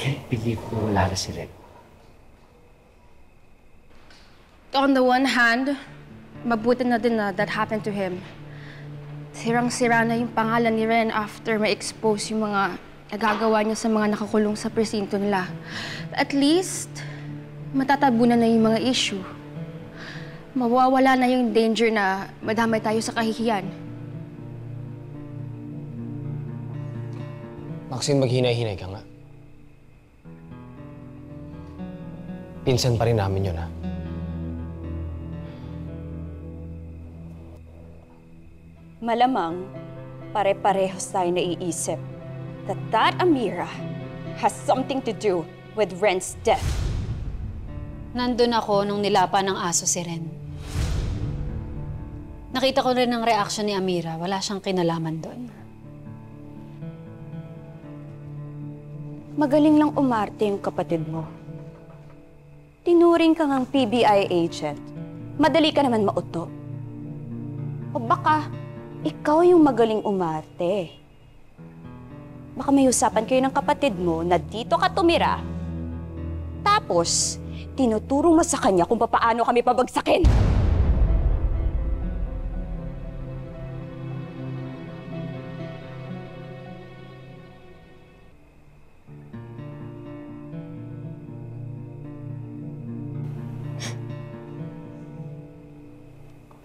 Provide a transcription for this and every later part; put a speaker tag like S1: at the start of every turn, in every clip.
S1: can't believe na wala na si Red.
S2: On the one hand, mabuti na din na that happened to him. Sirang-sira na yung pangalan ni Ren after ma-expose yung mga nagagawa niya sa mga nakakulong sa presinto nila. At least, matatabunan na yung mga issue. Mawawala na yung danger na madamay tayo sa kahihiyan.
S3: Maxine, maghinay-hinay ka nga. Pinsan pa rin namin yun, ha?
S4: Malamang, pare-parehos tayo naiisip that Amira has something to do with Ren's death.
S5: Nandun ako nung nilapa ng aso si Ren. Nakita ko rin ang reaction ni Amira. Wala siyang kinalaman doon.
S4: Magaling lang umarte yung kapatid mo. Tinuring ka ngang PBI agent. Madali ka naman mauto. O baka, ikaw yung magaling umarte. Baka may usapan kayo ng kapatid mo na dito ka tumira. Tapos, tinuturo mo sa kanya kung paano kami pabagsakin.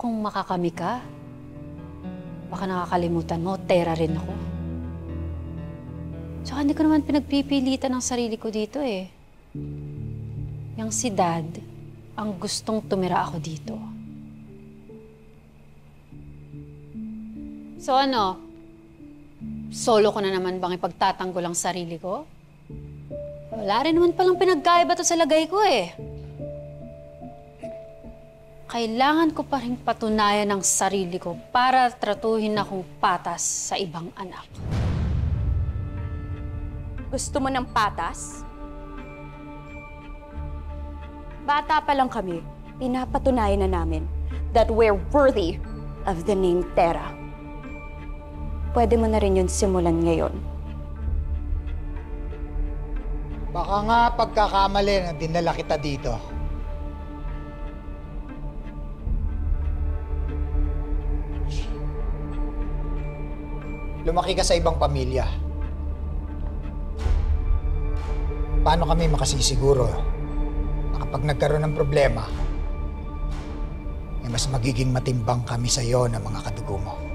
S5: Kung makakami ka, baka nakakalimutan mo, tera rin ako. Tsaka hindi ko naman pinagpipilitan ang sarili ko dito eh. Yang si Dad, ang gustong tumira ako dito. So ano? Solo ko na naman bang ipagtatanggol ang sarili ko? Wala rin naman palang pinagkaiba to sa lagay ko eh. Kailangan ko pa rin patunayan ang sarili ko para tratuhin akong patas sa ibang anak.
S4: Gusto mo ng patas? Bata pa lang kami, pinapatunayan na namin that we're worthy of the name Tera. Pwede mo na rin yun simulan ngayon.
S6: Baka nga pagkakamali na dinala kita dito. Lumaki ka sa ibang pamilya. Paano kami makasisiguro na kapag nagkaroon ng problema, mas magiging matimbang kami sa iyo ng mga kadugo mo?